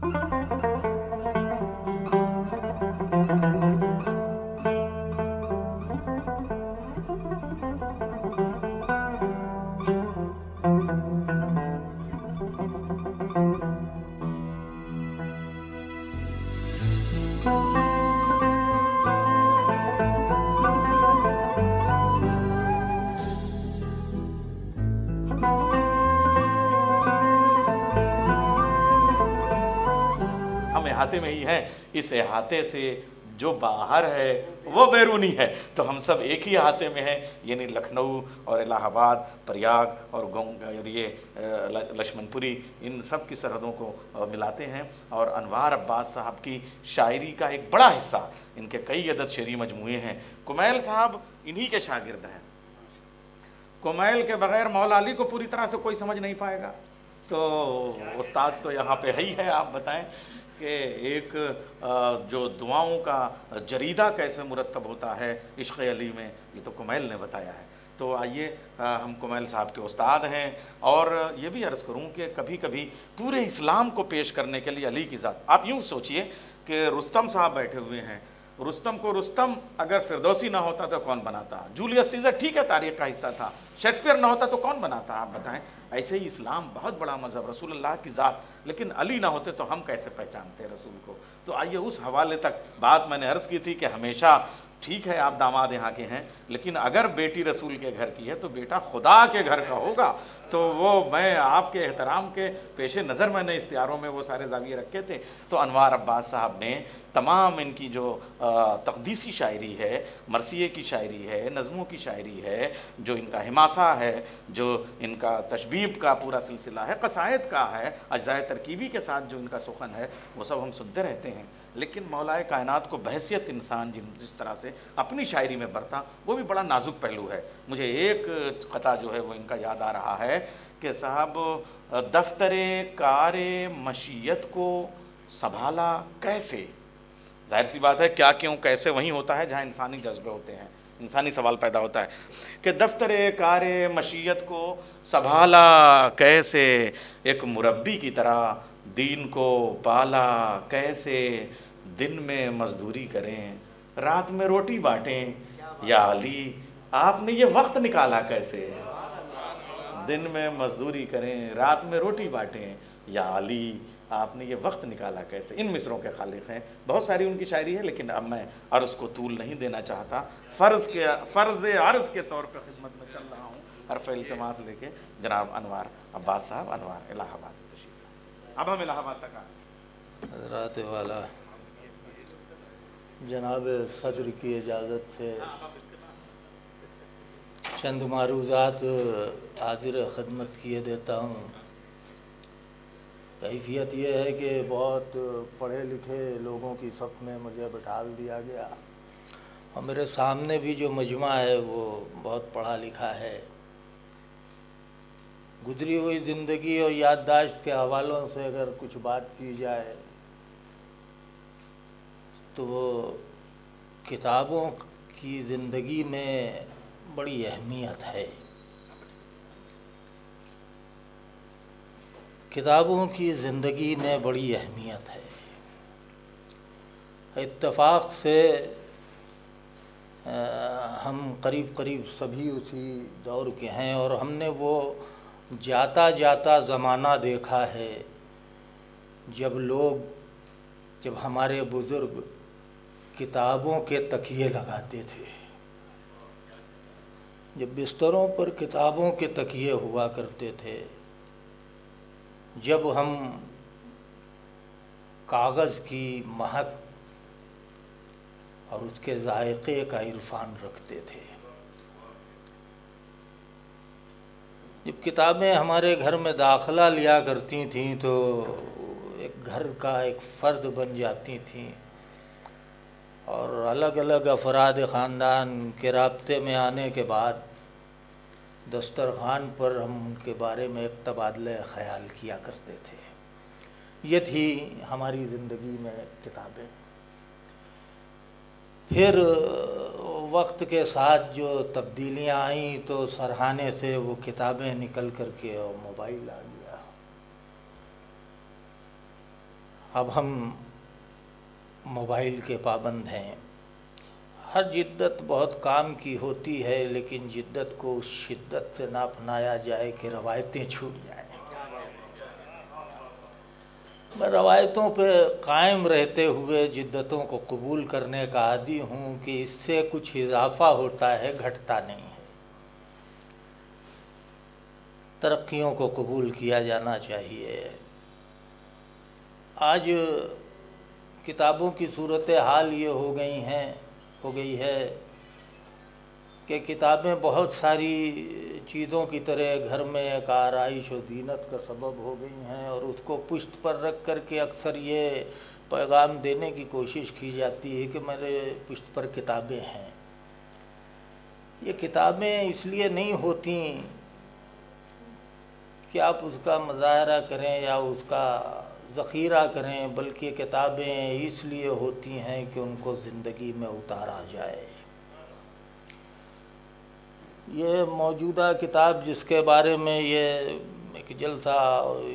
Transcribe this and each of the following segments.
ہم احاطے میں ہی ہیں، اس احاطے سے جو باہر ہے وہ بیرونی ہے، تو ہم سب ایک ہی احاطے میں ہیں، یعنی لکھنؤ اور الہ آباد، پریاگ اور یہ لکشمن پوری، ان سب کی سرحدوں کو ملاتے ہیں۔ اور انوار عباس صاحب کی شاعری کا ایک بڑا حصہ، ان کے کئی عدد شعری مجموعے ہیں۔ کمیل صاحب انہی کے شاگرد ہیں۔ کمیل کے بغیر مولا علی کو پوری طرح سے کوئی سمجھ نہیں پائے گا، تو استاد تو یہاں پہ ہے ہی ہے۔ آپ بتائیں کہ ایک جو دعاؤں کا جریدہ کیسے مرتب ہوتا ہے عشق علی میں، یہ تو کمیل نے بتایا ہے۔ تو آئیے ہم کمیل صاحب کے استاد ہیں، اور یہ بھی عرض کروں کہ کبھی کبھی پورے اسلام کو پیش کرنے کے لیے علی کی ذات، آپ یوں سوچئے کہ رستم صاحب بیٹھے ہوئے ہیں، رستم کو رستم اگر فردوسی نہ ہوتا تو کون بناتا؟ جولیس سیزر ٹھیک ہے تاریخ کا حصہ تھا، شیکسپیئر نہ ہوتا تو کون بناتا؟ آپ بتائیں۔ ایسے ہی اسلام بہت بڑا مذہب، رسول اللہ کی ذات، لیکن علی نہ ہوتے تو ہم کیسے پہچانتے رسول کو؟ تو آئیے اس حوالے تک بات میں نے عرض کی تھی کہ ہمیشہ ٹھیک ہے آپ داماد یہاں کے ہیں، لیکن اگر بیٹی رسول کے گھر کی ہے تو بیٹا خدا کے گھر کا ہوگا۔ تو وہ میں آپ کے احترام کے پیش نظر میں نے اشتہاروں میں وہ سارے زاویے رکھے تھے۔ تو انوار عباس صاحب نے تمام ان کی جو تقدیسی شاعری ہے، مرثیے کی شاعری ہے، نظموں کی شاعری ہے، جو ان کا حماسہ ہے، جو ان کا تشبیب کا پورا سلسلہ ہے، قصائد کا ہے، اجزاء ترکیبی کے ساتھ جو ان کا سخن ہے، وہ سب ہم سنتے رہتے ہیں۔ لیکن مولا کائنات کو بحیثیت انسان جس طرح سے اپنی شاعری میں برتا، وہ بھی بڑا نازک پہلو ہے۔ مجھے ایک قطعہ جو ہے وہ ان کا یاد آ رہا ہے کہ صاحب دفتر کار مشیت کو سنبھالا کیسے؟ ظاہر سی بات ہے کیا کیوں کیسے وہیں ہوتا ہے جہاں انسانی جذبے ہوتے ہیں، انسانی سوال پیدا ہوتا ہے کہ دفتر کار مشیت کو سنبھالا کیسے، ایک مربی کی طرح دین کو پالا کیسے، دن میں مزدوری کریں رات میں روٹی بانٹیں، یا علی آپ نے یہ وقت نکالا کیسے، دن میں مزدوری کریں رات میں روٹی بانٹیں، یا علی آپ نے یہ وقت نکالا کیسے۔ ان مصروں کے خالق ہیں، بہت ساری ان کی شاعری ہے، لیکن اب میں عرض کو طول نہیں دینا چاہتا۔ فرض عرض کے طور پہ خدمت میں چل رہا ہوں، حرف التماس لے کے جناب انوار عباس صاحب، انوار الہ آباد تشریف۔ اب ہم الہ آباد تک آئے۔ حضرات والا جناب صدر کی اجازت سے چند معروضات حاضر خدمت کیے دیتا ہوں۔ کیفیت یہ ہے کہ بہت پڑھے لکھے لوگوں کی صف میں مجھے بٹھال دیا گیا، اور میرے سامنے بھی جو مجمع ہے وہ بہت پڑھا لکھا ہے۔ گزری ہوئی زندگی اور یادداشت کے حوالوں سے اگر کچھ بات کی جائے تو وہ کتابوں کی زندگی میں بڑی اہمیت ہے۔ کتابوں کی زندگی میں بڑی اہمیت ہے۔ اتفاق سے ہم قریب سبھی اسی دور کے ہیں، اور ہم نے وہ جاتا جاتا زمانہ دیکھا ہے جب ہمارے بزرگ کتابوں کے تکیے لگاتے تھے، جب بستروں پر کتابوں کے تکیے ہوا کرتے تھے، جب ہم کاغذ کی مہک اور اس کے ذائقے کا عرفان رکھتے تھے، جب کتابیں ہمارے گھر میں داخلہ لیا کرتی تھیں تو ایک گھر کا ایک فرد بن جاتی تھیں، اور الگ الگ افراد خاندان کے رابطے میں آنے کے بعد دسترخوان پر ہم ان کے بارے میں ایک تبادلہ خیال کیا کرتے تھے۔ یہ تھی ہماری زندگی میں کتابیں۔ پھر وقت کے ساتھ جو تبدیلیاں آئیں تو سرہانے سے وہ کتابیں نکل کر کے اور موبائل آ گیا۔ اب ہم موبائل کے پابند ہیں. ہر جدت بہت کام کی ہوتی ہے، لیکن جدت کو اس شدت سے نہ اپنایا جائے کہ روایتیں چھوٹ جائیں. میں روایتوں پہ قائم رہتے ہوئے جدتوں کو قبول کرنے کا عادی ہوں کہ اس سے کچھ اضافہ ہوتا ہے، گھٹتا نہیں ہے. ترقیوں کو قبول کیا جانا چاہیے. آج کتابوں کی صورتحال یہ ہو گئی ہے کہ کتابیں بہت ساری چیزوں کی طرح گھر میں ایک آرائش و زینت کا سبب ہو گئی ہیں، اور اس کو پشت پر رکھ کر کے اکثر یہ پیغام دینے کی کوشش کی جاتی ہے کہ میرے پشت پر کتابیں ہیں. یہ کتابیں اس لیے نہیں ہوتی کہ آپ اس کا مظاہرہ کریں یا اس کا ذخیرہ کریں، بلکہ کتابیں اس لیے ہوتی ہیں کہ ان کو زندگی میں اتارا جائے. یہ موجودہ کتاب جس کے بارے میں یہ ایک جلسہ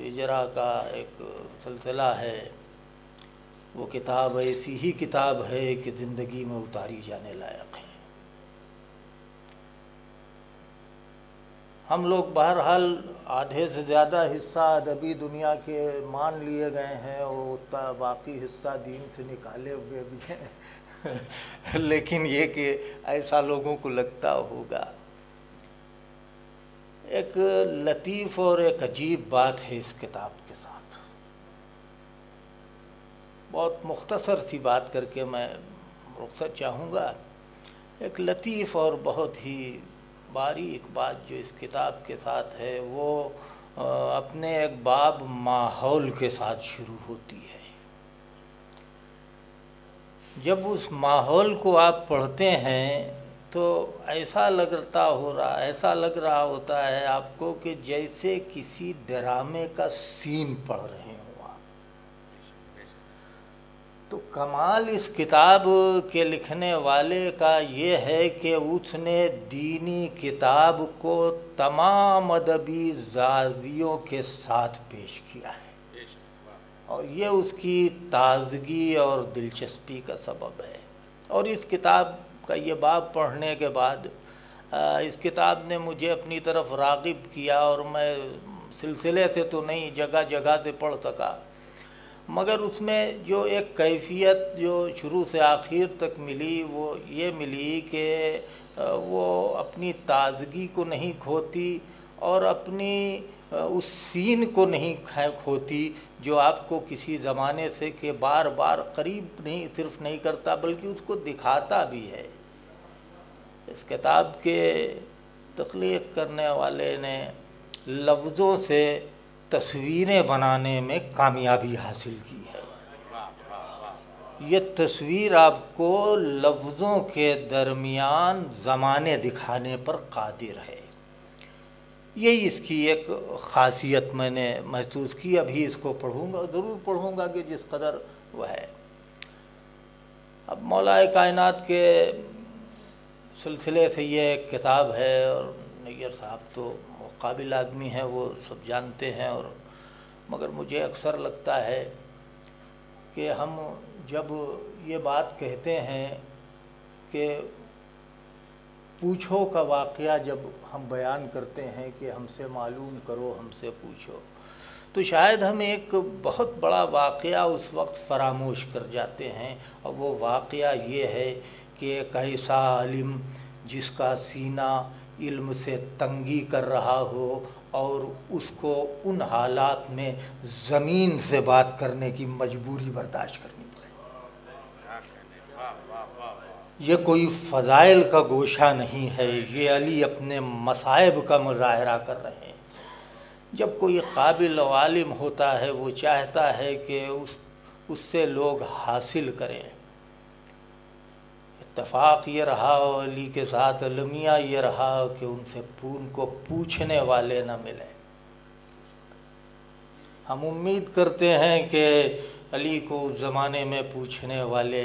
اجرا کا ایک سلسلہ ہے، وہ کتاب ایسی ہی کتاب ہے کہ زندگی میں اتاری جانے لائق ہے. ہم لوگ بہرحال آدھے سے زیادہ حصہ ادبی دنیا کے مان لیے گئے ہیں، اور باقی حصہ دین سے نکالے ہوئے بھی ہیں. لیکن یہ کہ ایسا لوگوں کو لگتا ہوگا. ایک لطیف اور ایک عجیب بات ہے اس کتاب کے ساتھ. بہت مختصر سی بات کر کے میں رخصت چاہوں گا. ایک لطیف اور بہت ہی باریک بات جو اس کتاب کے ساتھ ہے، وہ اپنے ایک باب ماحول کے ساتھ شروع ہوتی ہے. جب اس ماحول کو آپ پڑھتے ہیں تو ایسا لگ رہا ہوتا ہے آپ کو کہ جیسے کسی ڈرامے کا سین پڑھ رہے ہوں آپ. تو کمال اس کتاب کے لکھنے والے کا یہ ہے کہ اس نے دینی کتاب کو تمام ادبی زاویوں کے ساتھ پیش کیا ہے، اور یہ اس کی تازگی اور دلچسپی کا سبب ہے. اور اس کتاب کا یہ باب پڑھنے کے بعد اس کتاب نے مجھے اپنی طرف راغب کیا، اور میں سلسلے سے تو نہیں، جگہ جگہ سے پڑھ سکا، مگر اس میں جو ایک کیفیت جو شروع سے آخر تک ملی وہ یہ ملی کہ وہ اپنی تازگی کو نہیں کھوتی اور اپنی اس سین کو نہیں کھوتی جو آپ کو کسی زمانے سے کہ بار بار قریب نہیں صرف نہیں کرتا بلکہ اس کو دکھاتا بھی ہے. اس کتاب کے تخلیق کرنے والے نے لفظوں سے تصویریں بنانے میں کامیابی حاصل کی ہے. یہ تصویر آپ کو لفظوں کے درمیان زمانے دکھانے پر قادر ہے. یہی اس کی ایک خاصیت میں نے محسوس کی. ابھی اس کو پڑھوں گا، ضرور پڑھوں گا کہ جس قدر وہ ہے. اب مولا کائنات کے سلسلے سے یہ ایک کتاب ہے، اور نیر صاحب تو قابل آدمی ہیں، وہ سب جانتے ہیں. اور مگر مجھے اکثر لگتا ہے کہ ہم جب یہ بات کہتے ہیں کہ پوچھو کا واقعہ جب ہم بیان کرتے ہیں کہ ہم سے معلوم کرو، ہم سے پوچھو، تو شاید ہم ایک بہت بڑا واقعہ اس وقت فراموش کر جاتے ہیں. اور وہ واقعہ یہ ہے کہ ایک ایسا عالم جس کا سینہ علم سے تنگی کر رہا ہو اور اس کو ان حالات میں زمین سے بات کرنے کی مجبوری برداشت کرنی پڑے. یہ کوئی فضائل کا گوشہ نہیں ہے، یہ علی اپنے مصائب کا مظاہرہ کر رہے ہیں. جب کوئی قابل و عالم ہوتا ہے وہ چاہتا ہے کہ اس سے لوگ حاصل کریں. اتفاق یہ رہا علی کے ساتھ، المیہ یہ رہا کہ ان کو پوچھنے والے نہ ملیں. ہم امید کرتے ہیں کہ علی کو اس زمانے میں پوچھنے والے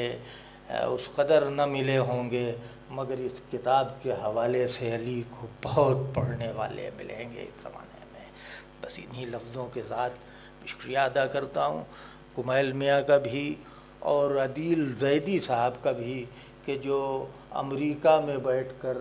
اس قدر نہ ملے ہوں گے، مگر اس کتاب کے حوالے سے علی کو بہت پڑھنے والے ملیں گے اس زمانے میں. بس انہی لفظوں کے ساتھ شکریہ ادا کرتا ہوں. کمیل میاں کا بھی اور عدیل زیدی صاحب کا بھی، کہ جو امریکہ میں بیٹھ کر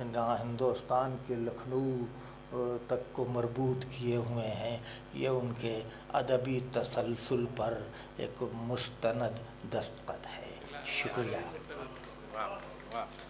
ہندوستان کے لکھنؤ تک کو مربوط کیے ہوئے ہیں، یہ ان کے ادبی تسلسل پر ایک مستند دستخط ہے۔ شکریہ۔ واہ واہ۔